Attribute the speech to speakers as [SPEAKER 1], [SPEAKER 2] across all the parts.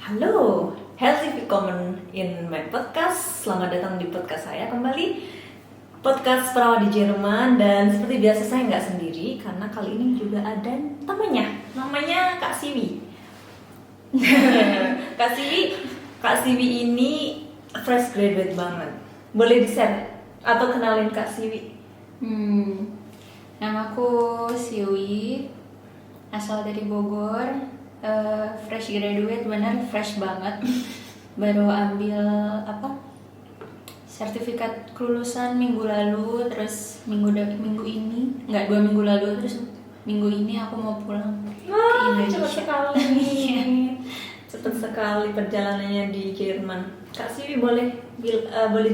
[SPEAKER 1] Halo, herzlich willkommen in my podcast. Selamat datang di podcast saya kembali, podcast perawat di Jerman. Dan seperti biasa saya nggak sendiri karena kali ini juga ada temannya, namanya Kak Siwi. Kak Siwi ini fresh graduate banget. Boleh di-share atau kenalin Kak Siwi?
[SPEAKER 2] Namaku Siwi, asal dari Bogor. Fresh graduate, benar fresh banget. Baru ambil sertifikat kelulusan minggu lalu, terus minggu ini, nggak 2 minggu lalu, terus minggu ini aku mau pulang ke Indonesia.
[SPEAKER 1] Cepat sekali. Cepat sekali perjalanannya di Jerman. Kak Siwi boleh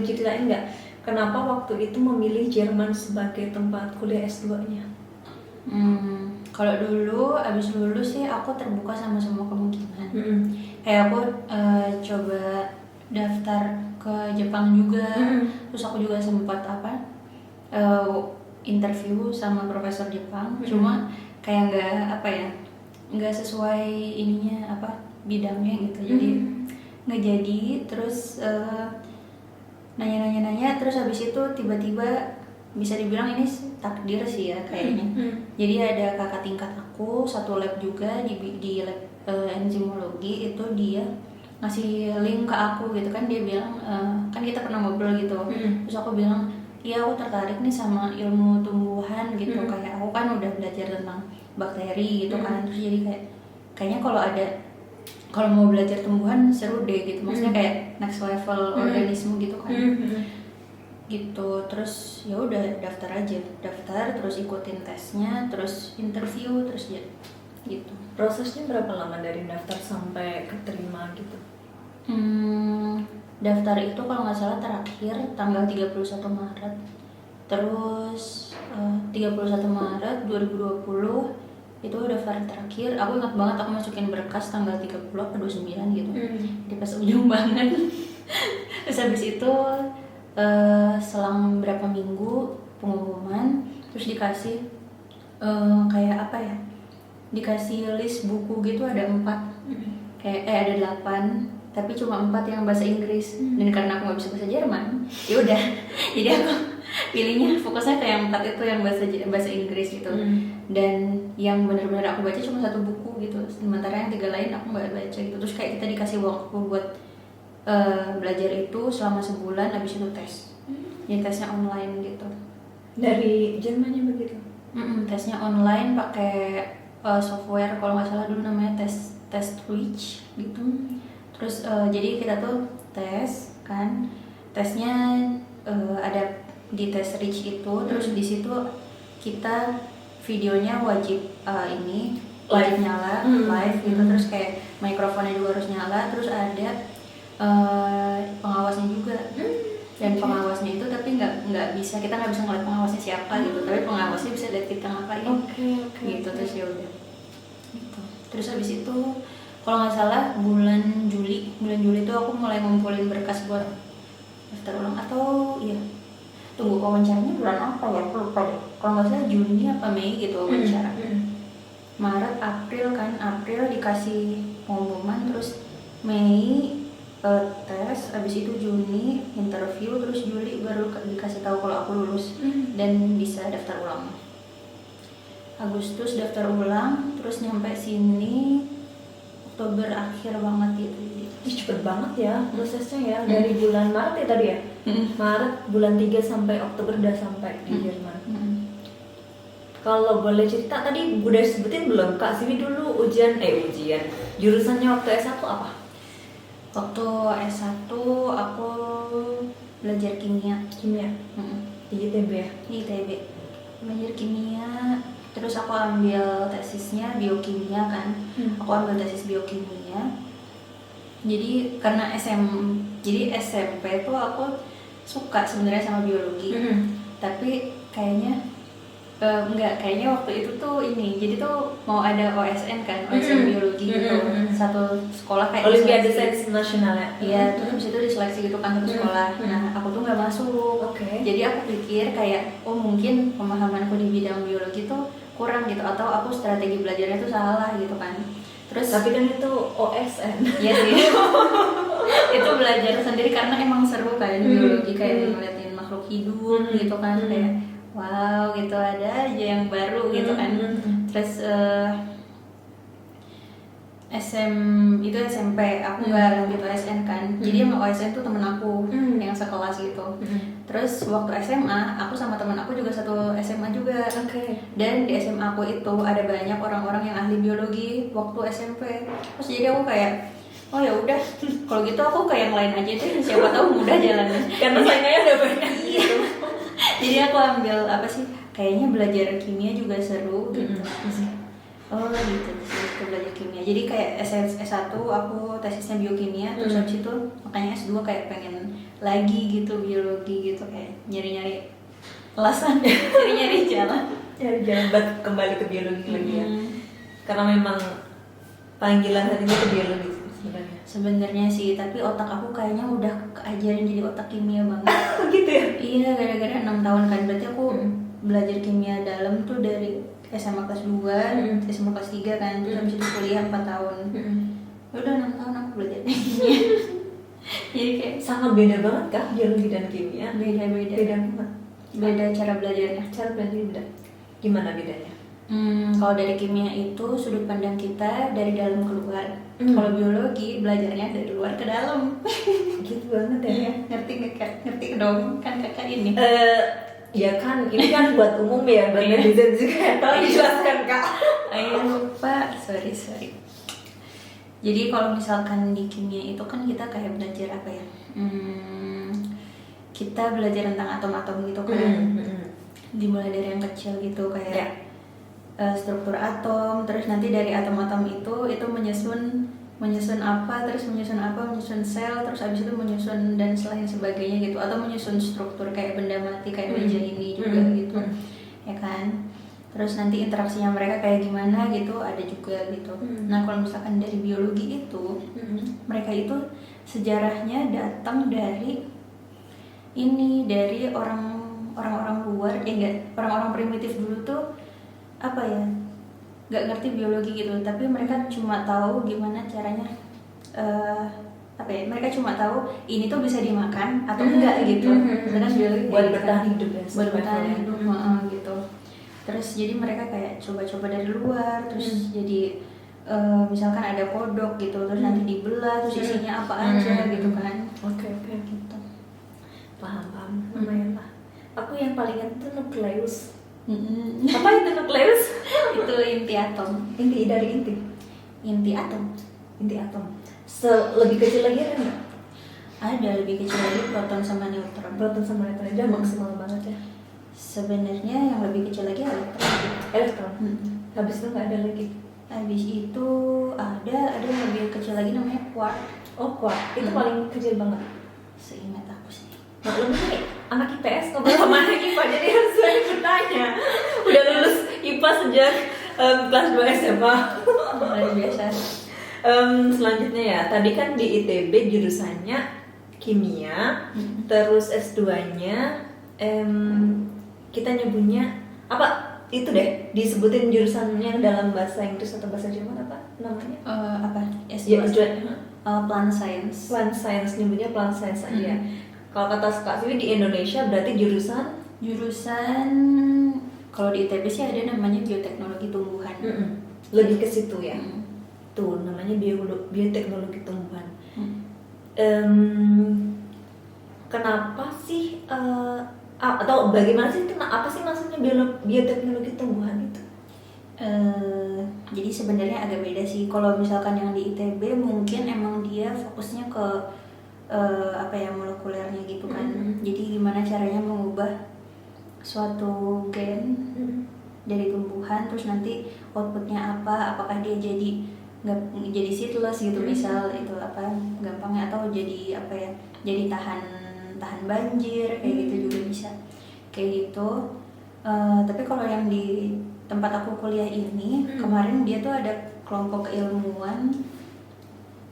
[SPEAKER 1] ceritain nggak kenapa waktu itu memilih Jerman sebagai tempat kuliah S2-nya?
[SPEAKER 2] Kalau dulu abis lulus sih aku terbuka sama semua kemungkinan. Kayak aku coba daftar ke Jepang juga, terus aku juga sempat interview sama profesor Jepang. Cuma kayak nggak sesuai bidangnya gitu. Jadi nggak jadi. Terus nanya, terus habis itu tiba-tiba bisa dibilang ini takdir sih ya kayaknya. Jadi ada kakak tingkat aku satu lab juga di lab enzimologi, itu dia ngasih link ke aku gitu kan. Dia bilang kan kita pernah ngobrol gitu. Terus aku bilang iya aku tertarik nih sama ilmu tumbuhan gitu. Kayak aku kan udah belajar tentang bakteri gitu kan. Terus jadi kayaknya kalau mau belajar tumbuhan seru deh gitu. Maksudnya kayak next level organisme gitu kan. Gitu. Terus ya udah daftar terus ikutin tesnya, terus interview, terus ya gitu.
[SPEAKER 1] Prosesnya berapa lama dari daftar sampai keterima gitu?
[SPEAKER 2] Daftar itu kalau nggak salah terakhir tanggal 31 Maret. Terus 31 Maret 2020 itu daftar terakhir. Aku ingat banget aku masukin berkas tanggal 30 atau 29 gitu. Di pas ujung banget. Terus habis itu selang berapa minggu pengumuman, terus dikasih dikasih list buku gitu, ada 4 ada 8 tapi cuma 4 yang bahasa Inggris. Dan karena aku nggak bisa bahasa Jerman, ya udah jadi aku pilihnya fokusnya ke yang 4 itu yang bahasa Inggris gitu. Dan yang benar-benar aku baca cuma 1 buku gitu, sementara yang 3 lain aku nggak baca gitu. Terus kayak kita dikasih waktu buat belajar itu selama sebulan, habis itu tes. Jadi tesnya online gitu.
[SPEAKER 1] Dari Jermannya begitu?
[SPEAKER 2] Tesnya online pakai software, kalau nggak salah dulu namanya test reach gitu. Terus jadi kita tuh tes kan, tesnya ada di test reach itu. Terus di situ kita videonya wajib wajib nyala live gitu. Terus kayak mikrofonnya juga harus nyala. Terus ada pengawasnya juga. Dan pengawasnya itu tapi kita nggak bisa ngeliat pengawasnya siapa gitu, tapi pengawasnya bisa lihat kita ngapain. Gitu. Terus ya udah gitu. Terus habis itu kalau nggak salah bulan Juli itu aku mulai ngumpulin berkas buat daftar ulang. Atau iya, tunggu, wawancaranya bulan apa ya, aku lupa deh. Kalau nggak salah Juni apa Mei gitu wawancara. Maret, April dikasih pengumuman, terus Mei tes, habis itu Juni interview, terus Juli baru dikasih tahu kalau aku lulus dan bisa daftar ulang. Agustus daftar ulang, terus nyampe sini Oktober akhir banget gitu.
[SPEAKER 1] Cepet banget ya prosesnya ya. Dari bulan Maret ya tadi ya? Maret bulan 3 sampai Oktober udah sampai di Jerman. Kalau boleh cerita, tadi udah sebutin belum Kak Siwi dulu ujian jurusannya waktu S1 apa?
[SPEAKER 2] Waktu S1 aku belajar kimia.
[SPEAKER 1] Di ITB ya?
[SPEAKER 2] ITB. Belajar kimia, terus aku ambil tesisnya biokimia kan. Aku ambil tesis biokimia. Jadi karena SMP tuh aku suka sebenarnya sama biologi. Tapi kayaknya kayaknya waktu itu tuh jadi tuh mau ada OSN kan, OSN biologi gitu. Satu sekolah kayak
[SPEAKER 1] Olimpiade Sains Nasional ya?
[SPEAKER 2] Iya, terus habis itu diseleksi gitu kan satu sekolah. Nah, aku tuh nggak masuk. Jadi aku pikir kayak, mungkin pemahamanku di bidang biologi tuh kurang gitu, atau aku strategi belajarnya tuh salah gitu kan. Terus
[SPEAKER 1] Tapi kan itu OSN.
[SPEAKER 2] iya sih. Itu belajar sendiri karena emang seru kan biologi, kayak ngeliatin makhluk hidup gitu kan, kayak wow gitu, ada aja yang baru gitu kan. Terus itu SMP aku nggak lanjut OSN kan, jadi emang OSN tuh temen aku yang sekelas gitu. Terus waktu SMA aku sama temen aku juga satu SMA juga. Dan di SMA aku itu ada banyak orang-orang yang ahli biologi waktu SMP. Terus jadi aku kayak, oh ya udah, kalau gitu aku ke yang lain aja deh, siapa tahu mudah jalannya.
[SPEAKER 1] Karena saingannya udah banyak gitu.
[SPEAKER 2] Jadi aku ambil apa sih, kayaknya belajar kimia juga seru gitu. Oh gitu, terus aku belajar kimia. Jadi kayak S1 aku tesisnya biokimia, terus habis itu makanya S2 kayak pengen lagi gitu biologi gitu, kayak nyari-nyari alasan, nyari-nyari jalan.
[SPEAKER 1] Nyari jalan buat kembali ke biologi lagi ya. Karena memang panggilan hatinya ke biologi sebenarnya.
[SPEAKER 2] Sebenarnya sih, tapi otak aku kayaknya udah keajarin jadi otak kimia banget.
[SPEAKER 1] Gitu ya?
[SPEAKER 2] Iya, gara-gara 6 tahun kan, berarti aku belajar kimia dalam tuh dari SMA kelas 2, SMA kelas 3 kan, terus habis itu kuliah 4 tahun. Udah 6 tahun aku belajar kimia. Jadi kayak
[SPEAKER 1] Sangat beda banget kah biologi dan kimia?
[SPEAKER 2] beda
[SPEAKER 1] banget.
[SPEAKER 2] beda cara belajarnya.
[SPEAKER 1] Cara belajar beda. Gimana bedanya?
[SPEAKER 2] Kalau dari kimia itu sudut pandang kita dari dalam keluar. Kalau biologi belajarnya dari luar ke dalam.
[SPEAKER 1] Gitu banget ya.
[SPEAKER 2] Iya, ngerti nggak Kak? Ngerti dong kan kakak ini.
[SPEAKER 1] Ya kan, ini kan buat umum ya, buat netizen juga. Tolong dijelaskan Kak.
[SPEAKER 2] Ayo lupa, sorry. Jadi kalau misalkan di kimia itu kan kita kayak belajar apa ya? Kita belajar tentang atom-atom gitu kan. Dimulai dari yang kecil gitu kayak struktur atom, terus nanti dari atom-atom itu menyusun apa, terus menyusun sel, terus habis itu menyusun dan selain sebagainya gitu, atau menyusun struktur kayak benda mati kayak meja ini juga gitu, ya kan. Terus nanti interaksinya mereka kayak gimana gitu, ada juga gitu. Nah kalau misalkan dari biologi itu, mereka itu sejarahnya datang dari orang-orang luar, orang-orang primitif dulu tuh apa ya, nggak ngerti biologi gitu, tapi mereka cuma tahu gimana caranya mereka cuma tahu ini tuh bisa dimakan atau enggak gitu. Sedangkan biologi
[SPEAKER 1] buat bertahan hidup ya,
[SPEAKER 2] buat bertahan hidup gitu. Terus jadi mereka kayak coba-coba dari luar, terus jadi misalkan ada kodok gitu, terus nanti dibelah, terus isinya apa aja gitu kan.
[SPEAKER 1] Oke gitu. Paham lumayan lah. Aku yang paling ingat itu nukleus. Apa itu nukleus?
[SPEAKER 2] Itu inti atom.
[SPEAKER 1] Inti dari inti.
[SPEAKER 2] Inti atom.
[SPEAKER 1] Lebih kecil lagi ada nggak?
[SPEAKER 2] Ada lebih kecil lagi, proton sama neutron.
[SPEAKER 1] Dia maksimal banget ya.
[SPEAKER 2] Sebenarnya yang lebih kecil lagi
[SPEAKER 1] Elektron. Habis itu nggak ada lagi.
[SPEAKER 2] Habis itu ada yang lebih kecil lagi namanya quark.
[SPEAKER 1] Oh quark, itu paling kecil banget.
[SPEAKER 2] Seingat aku sih.
[SPEAKER 1] Maklum nih, anak IPS ngobrol sama anak IPA, jadi harus banyak bertanya. Udah lulus IPA sejak kelas 2 SMA.
[SPEAKER 2] Luar biasa.
[SPEAKER 1] Selanjutnya ya, tadi kan di ITB jurusannya kimia, terus S2-nya kita nyebutnya apa? Itu deh, disebutin jurusan yang dalam bahasa Inggris atau bahasa Jerman apa namanya?
[SPEAKER 2] S2. Plant science.
[SPEAKER 1] Plant science, nyebutnya plant science aja. Kalau kata Kak Siwi di Indonesia berarti jurusan
[SPEAKER 2] kalau di ITB sih ada namanya bioteknologi tumbuhan.
[SPEAKER 1] Lebih ke situ ya. Tuh namanya bioteknologi tumbuhan. Kenapa sih atau bagaimana sih apa sih maksudnya bioteknologi tumbuhan itu?
[SPEAKER 2] Jadi sebenarnya agak beda sih. Kalau misalkan yang di ITB mungkin emang dia fokusnya ke molekulernya gitu kan. Jadi gimana caranya mengubah suatu gen dari tumbuhan, terus nanti outputnya apa, apakah dia jadi nggak jadi seedless gitu, misal itu gampangnya, atau jadi jadi tahan banjir kayak gitu juga bisa kayak gitu. Tapi kalau yang di tempat aku kuliah ini kemarin dia tuh ada kelompok keilmuan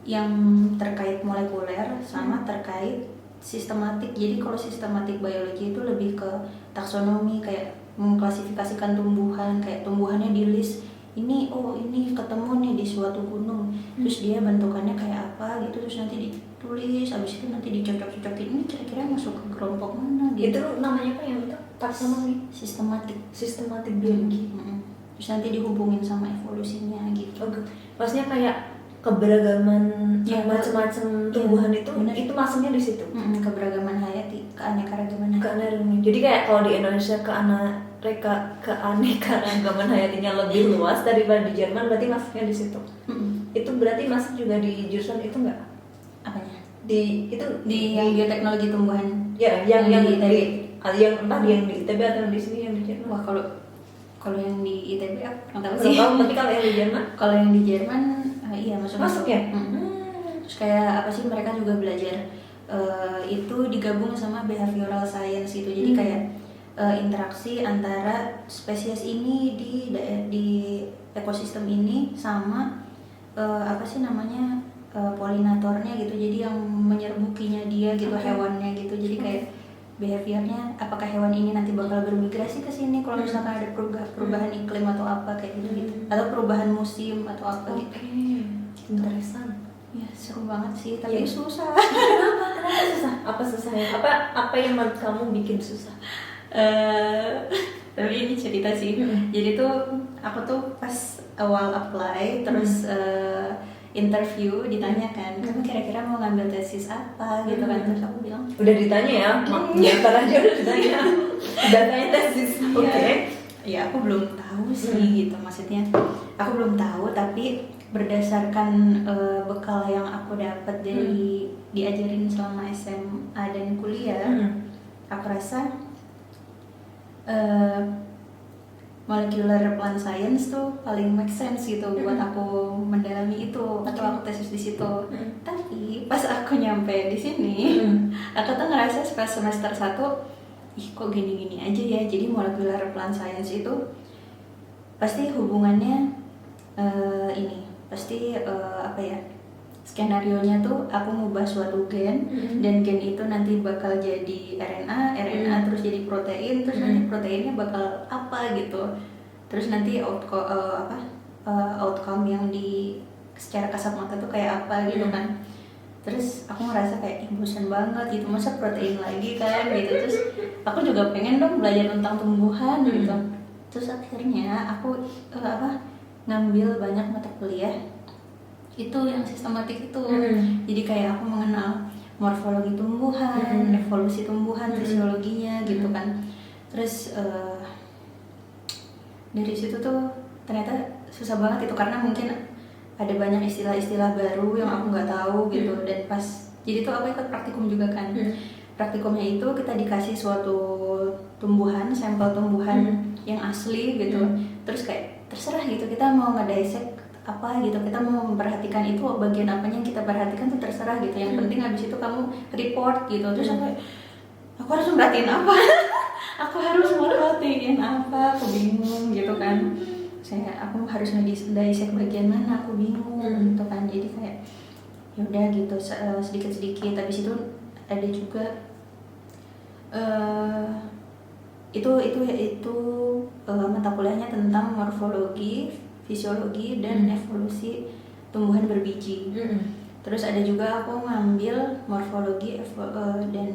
[SPEAKER 2] yang terkait molekuler sama terkait sistematik. Jadi kalau sistematik biologi itu lebih ke taksonomi, kayak mengklasifikasikan tumbuhan, kayak tumbuhannya di list ini ketemu nih di suatu gunung, terus dia bentukannya kayak apa gitu, terus nanti ditulis, habis itu nanti dicocok-cocokin ini kira-kira masuk ke kelompok mana gitu.
[SPEAKER 1] Itu namanya apa yang itu taksonomi sistematik biologi.
[SPEAKER 2] Terus nanti dihubungin sama evolusinya gitu.
[SPEAKER 1] Maksudnya kayak keberagaman
[SPEAKER 2] Ya,
[SPEAKER 1] macam-macam tumbuhan
[SPEAKER 2] ya,
[SPEAKER 1] itu
[SPEAKER 2] bener.
[SPEAKER 1] itu masuknya di situ.
[SPEAKER 2] Keberagaman hayati, keanekaragaman hayati.
[SPEAKER 1] Keanekaragaman. Jadi kayak kalau di Indonesia keanekaragaman hayatinya lebih luas daripada di Jerman, berarti masuknya di situ. Itu berarti masuk juga di jurusan itu enggak?
[SPEAKER 2] Apanya?
[SPEAKER 1] Di
[SPEAKER 2] Yang bioteknologi tumbuhan.
[SPEAKER 1] Ya, yang
[SPEAKER 2] di ITB.
[SPEAKER 1] Entah yang di ITB atau di sini yang di Jerman.
[SPEAKER 2] Wah, kalau yang di ITB aku nggak tahu
[SPEAKER 1] Belum
[SPEAKER 2] sih.
[SPEAKER 1] tahu, tapi kalau yang di Jerman
[SPEAKER 2] Kalau yang di Jerman iya masuk
[SPEAKER 1] ya.
[SPEAKER 2] Terus kayak apa sih, mereka juga belajar itu digabung sama behavioral science gitu. Jadi kayak interaksi antara spesies ini di ekosistem ini sama apa sih namanya polinatornya gitu. Jadi yang menyerbukinya dia gitu, hewannya gitu. Jadi kayak behaviornya, apakah hewan ini nanti bakal bermigrasi ke sini kalau misalkan ada perubahan iklim atau apa kayak gitu, atau perubahan musim atau apa gitu.
[SPEAKER 1] Interesan.
[SPEAKER 2] Ya seru banget sih, tapi susah.
[SPEAKER 1] Kenapa susah? Apa susahnya? Apa yang menurut kamu bikin susah?
[SPEAKER 2] Tapi ini cerita sih. Jadi tuh aku tuh pas awal apply terus interview ditanyakan, kamu kira-kira mau ngambil tesis apa gitu kan, terus aku bilang
[SPEAKER 1] Udah ditanya ya? Daftar aja udah ditanya. Udah tanya tesis. Oke.
[SPEAKER 2] Ya aku belum tahu sih gitu, maksudnya aku belum tahu, tapi berdasarkan bekal yang aku dapat dari diajarin selama SMA dan kuliah, aku rasa molecular plant science tuh paling make sense gitu buat aku mendalami itu atau aku tesis di situ. Tapi pas aku nyampe di sini, aku tuh ngerasa pas semester 1, ih kok gini-gini aja ya. Jadi molecular plant science itu pasti hubungannya pasti apa ya, skenarionya tuh aku ngubah suatu gen, dan gen itu nanti bakal jadi RNA terus jadi protein, terus nanti proteinnya bakal apa gitu, terus nanti outcome yang secara kasat mata tuh kayak apa gitu kan. Terus aku ngerasa kayak bosan banget gitu, masa protein lagi kan gitu. Terus aku juga pengen dong belajar tentang tumbuhan gitu. Terus akhirnya aku ngambil banyak mata kuliah itu yang sistematik itu. Jadi kayak aku mengenal morfologi tumbuhan, evolusi tumbuhan, fisiologinya gitu kan. Terus dari situ tuh ternyata susah banget itu, karena mungkin ada banyak istilah-istilah baru yang aku nggak tahu gitu. Dan pas jadi tuh aku ikut praktikum juga kan. Praktikumnya itu kita dikasih suatu tumbuhan, sampel tumbuhan yang asli gitu. Terus kayak terserah gitu, kita mau ngedisek apa gitu, kita mau memperhatikan itu bagian apanya yang kita perhatikan tuh terserah gitu. Yang penting habis itu kamu report gitu. Terus aku harus merhatiin apa? Aku harus merhatiin apa? Aku bingung gitu kan. Aku harus ngedisek bagian mana, aku bingung gitu kan. Jadi kayak yaudah gitu sedikit-sedikit. Habis itu ada juga itu mata kuliahnya tentang morfologi, fisiologi, dan evolusi tumbuhan berbiji. Terus ada juga aku ngambil morfologi dan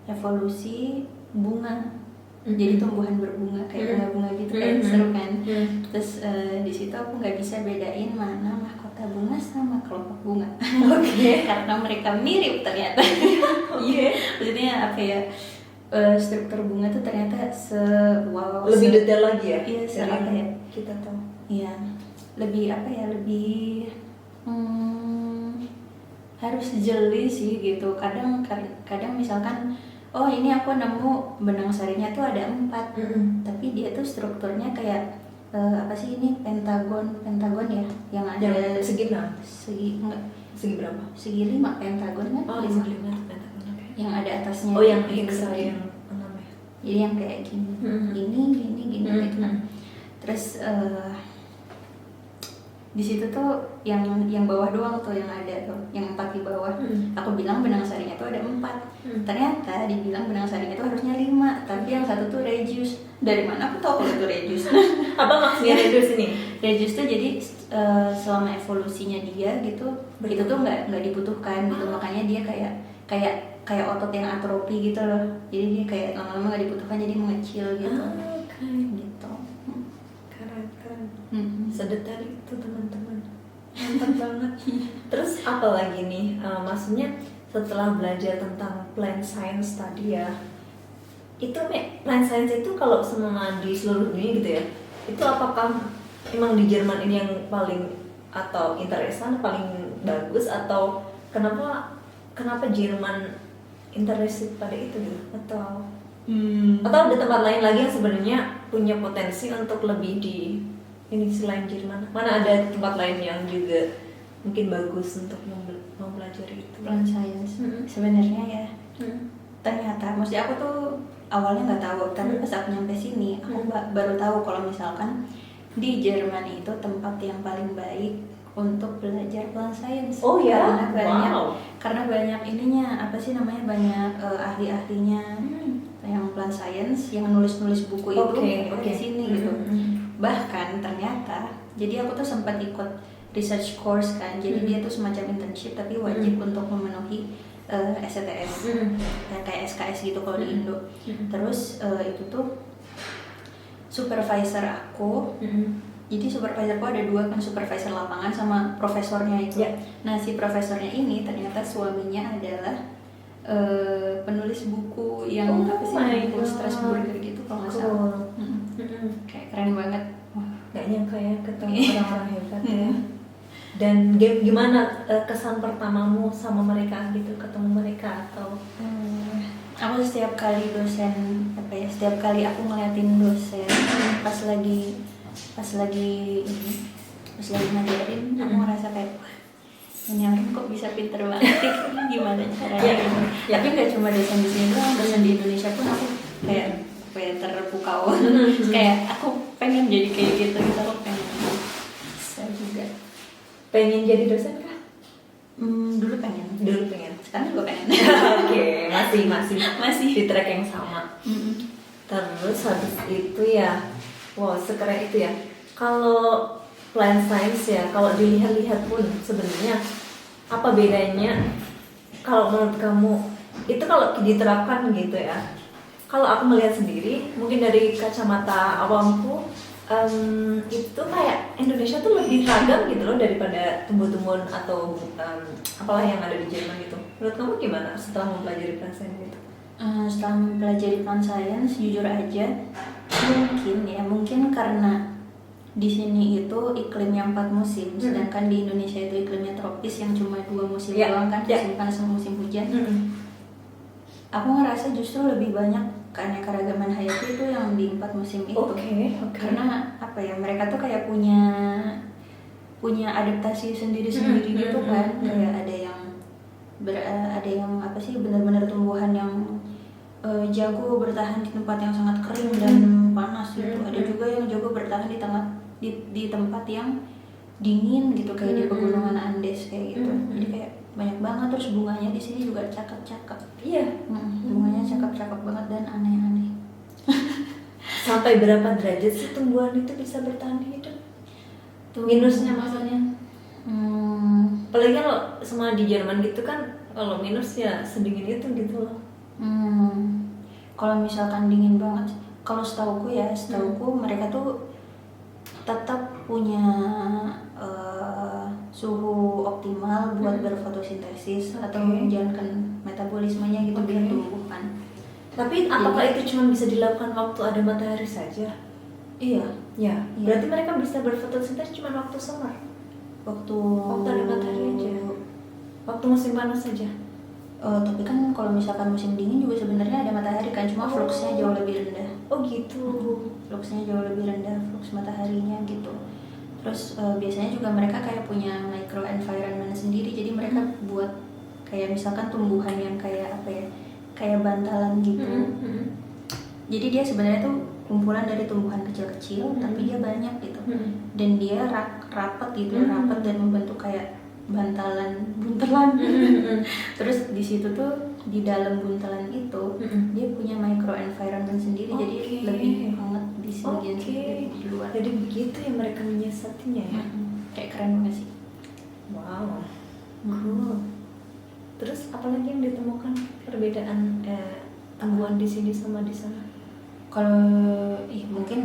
[SPEAKER 2] evolusi bunga. Jadi tumbuhan berbunga kayak bunga-bunga gitu kan, seru kan. Terus di situ aku nggak bisa bedain mana mahkota bunga sama kelompok bunga. Karena mereka mirip ternyata. Maksudnya apa ya? Struktur bunga tuh ternyata
[SPEAKER 1] lebih detail lagi ya.
[SPEAKER 2] Iya,
[SPEAKER 1] apa ya kita tahu.
[SPEAKER 2] Iya, lebih apa ya, lebih harus jeli sih gitu. Kadang misalkan ini aku nemu benang sarinya tuh ada 4, tapi dia tuh strukturnya kayak apa sih ini, pentagon ya, yang ada
[SPEAKER 1] segi berapa?
[SPEAKER 2] Segi 5 pentagon kan?
[SPEAKER 1] Segi 5 pentagon.
[SPEAKER 2] Yang ada atasnya.
[SPEAKER 1] Yang hexa yang 6 ya.
[SPEAKER 2] Jadi yang kayak gini, gini gitu kan. Terus di situ tuh yang bawah doang tuh yang ada tuh, yang 4 di bawah. Aku bilang benang sarinya tuh ada 4. Ternyata dibilang benang saring itu harusnya 5, tapi yang satu tuh reduce. Dari mana aku tahu kalau itu reduce?
[SPEAKER 1] Apa maksudnya reduce ini?
[SPEAKER 2] Reduce tuh jadi selama evolusinya dia gitu, itu tuh nggak dibutuhkan gitu, makanya dia kayak otot yang atrofi gitu loh. Jadi dia kayak lama-lama nggak dibutuhkan, jadi mengecil gitu. Gitu.
[SPEAKER 1] Keren. Sedetail itu teman-teman. Mantap banget. Terus apa lagi nih? Maksudnya setelah belajar tentang plant science tadi ya, itu plant science itu kalau semua di seluruh dunia gitu ya, itu apakah emang di Jerman ini yang paling atau interesan paling bagus, atau kenapa Jerman interested pada itu gitu, atau ada tempat lain lagi yang sebenarnya punya potensi untuk lebih di ini selain Jerman? Mana ada tempat lain yang juga mungkin bagus untuk mempelajari itu?
[SPEAKER 2] Plant science sebenarnya ya. Ternyata, maksudnya aku tuh awalnya nggak tahu, tapi pas aku nyampe sini aku baru tahu kalau misalkan di Jerman itu tempat yang paling baik untuk belajar plant science.
[SPEAKER 1] Oh ya,
[SPEAKER 2] karena banyak ininya, apa sih namanya, banyak ahli-ahlinya yang plant science yang nulis buku itu di sini gitu. Bahkan ternyata, jadi aku tuh sempat ikut research course kan, jadi dia tuh semacam internship tapi wajib untuk memenuhi STS, kayak SKS gitu kalau di Indo. Terus itu tuh supervisor aku, jadi supervisorku ada 2 kan, supervisor lapangan sama profesornya itu. Nah si profesornya ini ternyata suaminya adalah penulis buku yang apa sih, buku Strasbourger gitu kalau nggak salah. Kayak keren banget.
[SPEAKER 1] Gak nyangka ya ketemu orang-orang hebat ya. Dan gimana kesan pertamamu sama mereka gitu, ketemu mereka atau?
[SPEAKER 2] Aku setiap kali setiap kali aku ngeliatin dosen pas lagi ngajarin, aku ngerasa kayak ini orang kok bisa pinter banget, gimana caranya gitu. Tapi nggak cuma dosen di sini doang, dosen di Indonesia pun aku kayak terpukau. Kayak aku pengen jadi kayak gitu, aku pengen. Saya juga
[SPEAKER 1] pengen jadi dosen kah?
[SPEAKER 2] Dulu pengen. Sekarang juga pengen.
[SPEAKER 1] Oke, masih di track yang sama. Terus habis itu ya, wow, sekeren itu ya. Kalau plant science ya, kalau dilihat-lihat pun sebenarnya apa bedanya kalau menurut kamu itu kalau diterapkan gitu ya? Kalau aku melihat sendiri, mungkin dari kacamata awamku, itu kayak Indonesia tuh lebih ragam gitu loh daripada tumbuh-tumbuhan atau apalah yang ada di Jerman gitu. Menurut kamu gimana setelah mempelajari plant science gitu?
[SPEAKER 2] Setelah mempelajari plant science, jujur aja, mungkin karena di sini itu iklimnya 4 musim, sedangkan di Indonesia itu iklimnya tropis yang cuma 2 musim doang kan, musim panas sama musim hujan. Aku ngerasa justru lebih banyak keanekaragaman hayati itu yang di 4 musim itu. Karena apa ya, mereka tuh kayak punya adaptasi sendiri-sendiri gitu kan. Kayak ada yang apa sih, benar-benar tumbuhan yang jago bertahan di tempat yang sangat kering dan panas gitu. Ada juga yang jago bertahan di tempat yang dingin gitu, kayak di pegunungan Andes kayak gitu. Jadi kayak banyak banget. Terus bunganya di sini juga cakep-cakep.
[SPEAKER 1] Iya.
[SPEAKER 2] Bunganya cakep-cakep banget dan aneh-aneh.
[SPEAKER 1] Sampai berapa derajat sih tumbuhan itu bisa bertahan hidup? Minusnya maksudnya? Apalagi kalau semua di Jerman gitu kan, kalau minus ya sedingin itu gitu loh.
[SPEAKER 2] Kalau misalkan dingin banget, kalau setauku mereka tuh tetap punya suhu optimal buat berfotosintesis atau menjalankan metabolismenya gitu biar tumbuh kan.
[SPEAKER 1] Tapi apakah itu cuma bisa dilakukan waktu ada matahari saja?
[SPEAKER 2] Iya.
[SPEAKER 1] Berarti mereka bisa berfotosintesis cuma waktu summer. Waktu ada matahari aja. Waktu musim panas saja.
[SPEAKER 2] Tapi kan kalau misalkan musim dingin juga sebenarnya ada matahari kan, cuma fluxnya jauh lebih rendah.
[SPEAKER 1] Oh gitu.
[SPEAKER 2] Fluxnya jauh lebih rendah, flux mataharinya gitu. Terus biasanya juga mereka kayak punya micro environment sendiri, jadi mereka buat kayak misalkan tumbuhan yang kayak apa ya, kayak bantalan gitu. Jadi dia sebenarnya tuh kumpulan dari tumbuhan kecil-kecil, tapi dia banyak gitu. Dan dia rapat gitu, rapat dan membentuk kayak buntelan. Terus di situ tuh di dalam buntelan itu dia punya micro environment sendiri, jadi lebih hangat di sebagian sini dari di luar.
[SPEAKER 1] Jadi begitu ya mereka menyiasatinya ya.
[SPEAKER 2] Kayak keren banget sih.
[SPEAKER 1] Wow, cool. Terus apalagi yang ditemukan perbedaan tumbuhan di sini sama di sana?
[SPEAKER 2] Kalau mungkin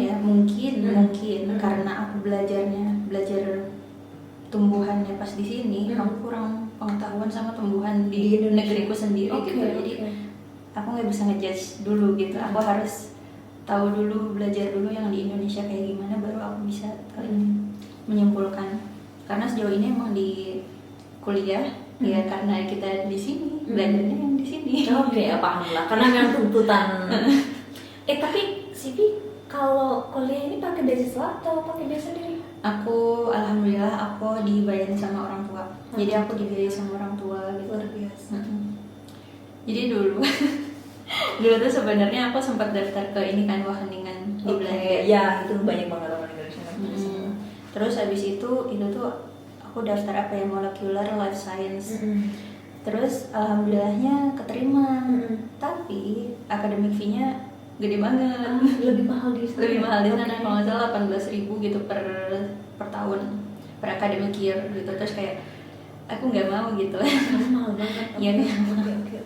[SPEAKER 2] karena aku belajar tumbuhannya pas di sini, aku kurang pengetahuan sama tumbuhan di negeriku sendiri gitu. Jadi aku nggak bisa ngejudge dulu gitu. Aku harus tahu dulu, belajar dulu yang di Indonesia kayak gimana, baru aku bisa menyimpulkan. Karena sejauh ini emang di kuliah ya, karena kita di sini belajarnya yang di sini.
[SPEAKER 1] Oke, paham lah. Karena memang tuntutan. Tapi Sivi kalau kuliah ini pakai beasiswa atau pakai biaya sendiri?
[SPEAKER 2] Aku alhamdulillah aku dibayarin sama orang tua. Jadi aku dibiayai sama orang tua gitu.
[SPEAKER 1] Luar biasa.
[SPEAKER 2] Jadi dulu tuh sebenarnya aku sempat daftar ke ini kan, Wageningen di Belanda.
[SPEAKER 1] Ya, itu banyak banget orang Indonesia.
[SPEAKER 2] Terus habis itu tuh aku daftar molecular life science. Terus alhamdulillahnya keterima. Tapi academic fee-nya gede banget. Lebih mahal di sana. Kalau nggak salah 18.000 gitu per tahun, per academic year gitu. Terus kayak aku nggak mau gitu.
[SPEAKER 1] Mahal banget.
[SPEAKER 2] Iya kan? Oke.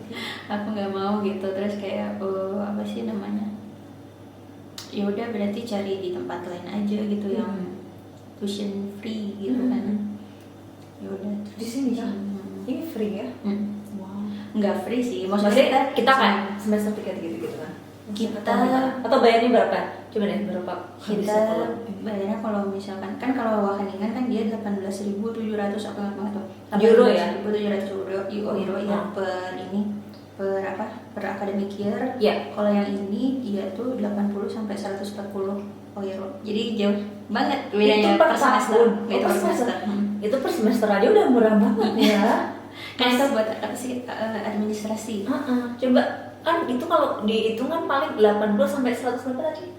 [SPEAKER 2] Aku nggak mau gitu. Terus kayak apa sih namanya? Ya udah berarti cari di tempat lain aja gitu yang tuition free gitu kan. Ya udah.
[SPEAKER 1] Di sini kan? Ini free ya? Wow.
[SPEAKER 2] Nggak free sih. Maksudnya
[SPEAKER 1] kita kan semester 3 gitu kan?
[SPEAKER 2] Kita
[SPEAKER 1] atau bayarnya berapa? Coba deh berapa?
[SPEAKER 2] Kita bayarnya kalau misalkan kan kalau Wageningen kan dia 18.700 apa nggak tuh?
[SPEAKER 1] Euro ya?
[SPEAKER 2] 18.700 euro ya per academic year.
[SPEAKER 1] Ya.
[SPEAKER 2] Kalau yang ini dia tuh 80 sampai 140 euro. Jadi jauh banget bedanya per semester. Itu per semester.
[SPEAKER 1] Itu per semester aja udah murah banget ya.
[SPEAKER 2] Kan itu buat apa sih administrasi.
[SPEAKER 1] Coba kan itu kalau dihitung kan paling 80 sampai 100 berapa tadi?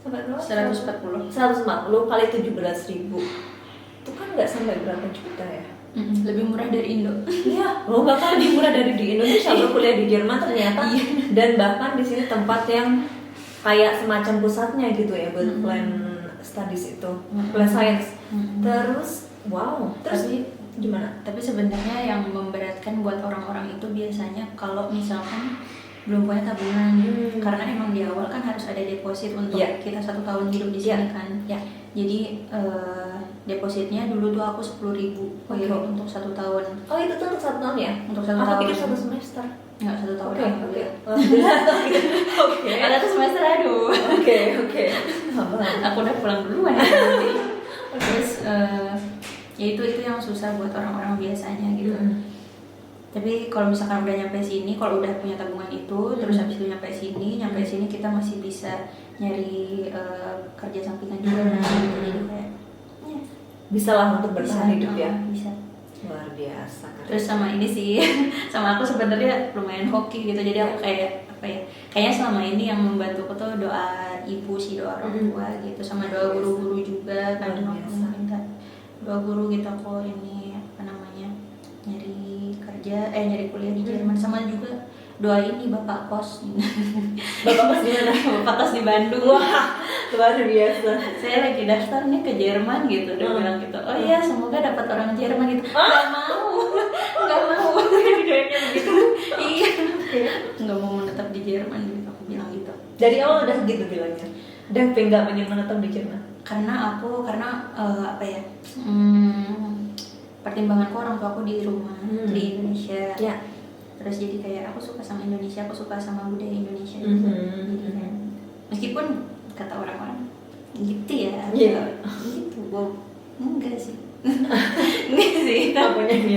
[SPEAKER 1] Sampai berapa? 140 kali 17.000. Itu kan nggak sampai berapa juta ya?
[SPEAKER 2] Lebih murah dari Indo.
[SPEAKER 1] Iya, bahkan lebih murah dari di Indonesia. Lo kuliah di Jerman ternyata. Dan bahkan di sini tempat yang kayak semacam pusatnya gitu ya buat plan studies itu, plan science. Terus gimana?
[SPEAKER 2] Tapi sebenarnya yang memberatkan buat orang-orang itu biasanya kalau misalkan belum punya tabungan, karena emang di awal kan harus ada deposit untuk kita 1 tahun hidup di sini kan. Jadi depositnya dulu tuh aku 10.000 euro untuk 1 tahun.
[SPEAKER 1] Oh itu tuh untuk 1 tahun ya?
[SPEAKER 2] Untuk 1 tahun.
[SPEAKER 1] Aku pikir 1 semester.
[SPEAKER 2] Enggak, 1 tahun.
[SPEAKER 1] Oke.
[SPEAKER 2] Ada 1 semester aduh.
[SPEAKER 1] Oke.
[SPEAKER 2] Aku udah pulang duluan. Terus ya itu yang susah buat orang-orang biasanya gitu. Tapi kalau misalkan udah nyampe sini, kalau udah punya tabungan itu, terus habis itu nyampe sini kita masih bisa nyari kerja sampingan juga. Jadi kayak
[SPEAKER 1] bisa lah untuk bertahan hidup ya.
[SPEAKER 2] Bisa.
[SPEAKER 1] Luar biasa.
[SPEAKER 2] Terus sama ini sih, sama aku sebenarnya lumayan hoki gitu. Jadi aku kayak kayaknya selama ini yang membantuku tuh doa ibu sih, doa orang tua gitu, sama doa guru-guru juga kan. Aku minta doa guru gitu aku ini nyari kuliah di Jerman, sama juga doa ini bapak kos.
[SPEAKER 1] Bapak kos di mana?
[SPEAKER 2] Bapak kos di Bandung.
[SPEAKER 1] Wah, luar biasa.
[SPEAKER 2] Saya lagi daftar nih ke Jerman gitu, dia bilang gitu. Oh iya, semoga dapat orang Jerman gitu. Nggak mau.
[SPEAKER 1] Videonya begitu.
[SPEAKER 2] Iya. Nggak mau menetap di Jerman gitu, aku bilang gitu.
[SPEAKER 1] Dari awal udah gitu bilangnya. Dan nggak pengen menetap di Jerman.
[SPEAKER 2] Karena pertimbanganku orang tua aku di rumah di Indonesia.
[SPEAKER 1] Ya.
[SPEAKER 2] Terus jadi kayak aku suka sama Indonesia, aku suka sama budaya Indonesia gitu. Jadi kan meskipun kata orang-orang gitu ya, gitu, enggak sih. Enggak sih,
[SPEAKER 1] Apanya nih?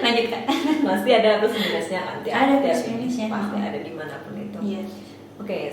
[SPEAKER 2] Lanjut Kak.
[SPEAKER 1] Masih ada plus minusnya nanti.
[SPEAKER 2] Ada plus minusnya.
[SPEAKER 1] Pasti ada dimanapun itu.
[SPEAKER 2] Iya.
[SPEAKER 1] Oke.